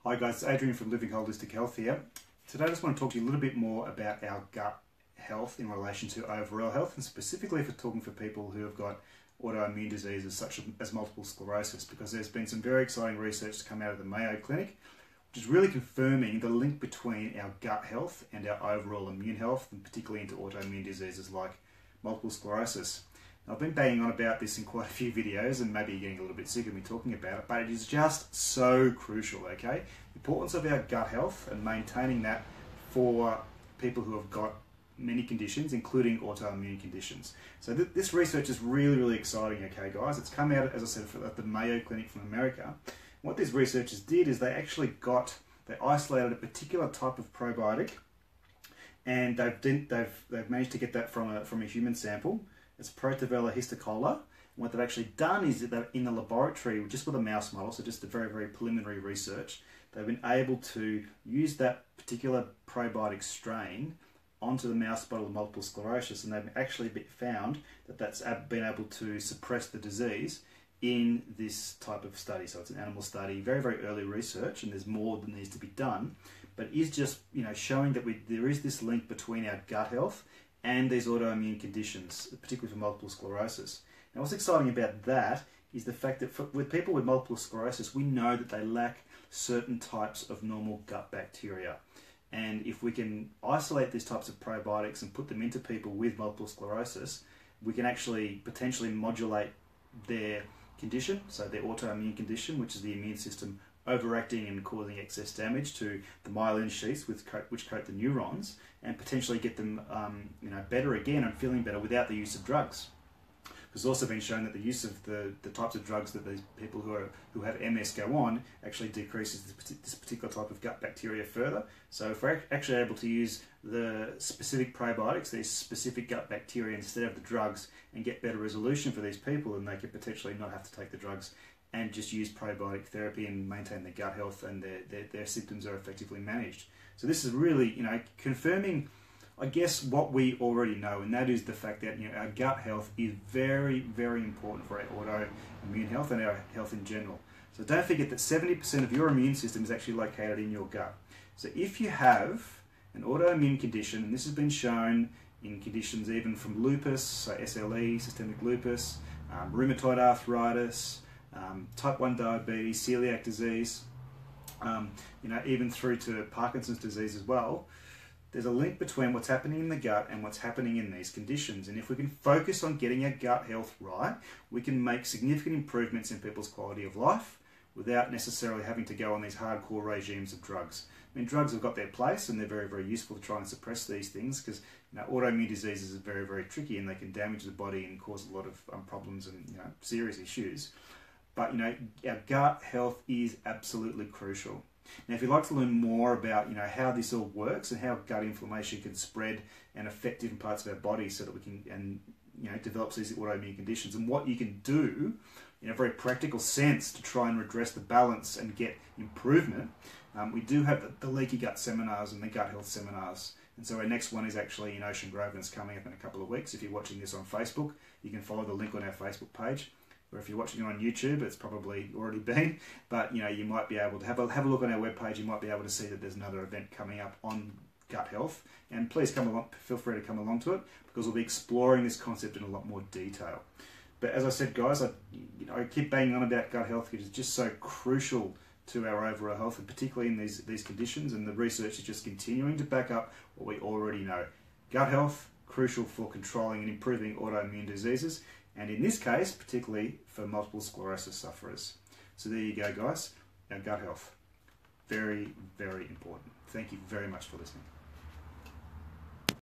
Hi guys, it's Adrian from Living Holistic Health here. Today I just want to talk to you a little bit more about our gut health in relation to overall health, and specifically for talking for people who have got autoimmune diseases such as multiple sclerosis, because there's been some very exciting research to come out of the Mayo Clinic which is really confirming the link between our gut health and our overall immune health, and particularly into autoimmune diseases like multiple sclerosis. Now, I've been banging on about this in quite a few videos, and maybe you're getting a little bit sick of me talking about it, but it is just so crucial, okay? The importance of our gut health and maintaining that for people who have got many conditions, including autoimmune conditions. So this research is really exciting, okay guys? It's come out, as I said, at the Mayo Clinic from America. What these researchers did is they isolated a particular type of probiotic, and they've managed to get that from a human sample. It's Protavella histocola. And what they've actually done is that in the laboratory, just with a mouse model, so just a very preliminary research, they've been able to use that particular probiotic strain onto the mouse model of multiple sclerosis, and they've actually found that that's been able to suppress the disease in this type of study. So it's an animal study, very early research, and there's more that needs to be done, but it is just showing that there is this link between our gut health and these autoimmune conditions, particularly for multiple sclerosis. Now, what's exciting about that is the fact that with people with multiple sclerosis, we know that they lack certain types of normal gut bacteria. And if we can isolate these types of probiotics and put them into people with multiple sclerosis, we can actually potentially modulate their condition, so their autoimmune condition, which is the immune system overacting and causing excess damage to the myelin sheaths which coat the neurons, and potentially get them better again and feeling better without the use of drugs. It's also been shown that the use of the types of drugs that these people who have MS go on actually decreases this particular type of gut bacteria further. So if we're actually able to use the specific probiotics, these specific gut bacteria, instead of the drugs, and get better resolution for these people, then they could potentially not have to take the drugs and just use probiotic therapy and maintain their gut health, and their symptoms are effectively managed. So this is really confirming, I guess, what we already know, and that is the fact that our gut health is very important for our autoimmune health and our health in general. So don't forget that 70% of your immune system is actually located in your gut. So if you have an autoimmune condition, and this has been shown in conditions even from lupus, so SLE, systemic lupus, rheumatoid arthritis, type 1 diabetes, celiac disease, even through to Parkinson's disease as well, there's a link between what's happening in the gut and what's happening in these conditions. And if we can focus on getting our gut health right, we can make significant improvements in people's quality of life without necessarily having to go on these hardcore regimes of drugs. I mean, drugs have got their place, and they're very useful to try and suppress these things, because autoimmune diseases are very tricky, and they can damage the body and cause a lot of problems and serious issues. But our gut health is absolutely crucial. Now, if you'd like to learn more about how this all works and how gut inflammation can spread and affect different parts of our body, so that we can develop these autoimmune conditions, and what you can do in a very practical sense to try and redress the balance and get improvement, we do have the leaky gut seminars and the gut health seminars. And so our next one is actually in Ocean Grove, and it's coming up in a couple of weeks. If you're watching this on Facebook, you can follow the link on our Facebook page. Or if you're watching it on YouTube, it's probably already been. But you might be able to have a look on our webpage. You might be able to see that there's another event coming up on gut health. And please come along. Feel free to come along to it, because we'll be exploring this concept in a lot more detail. But as I said, guys, I keep banging on about gut health, because it's just so crucial to our overall health, and particularly in these conditions. And the research is just continuing to back up what we already know. Gut health, crucial for controlling and improving autoimmune diseases, and in this case, particularly for multiple sclerosis sufferers. So there you go, guys. Our gut health, very important. Thank you very much for listening.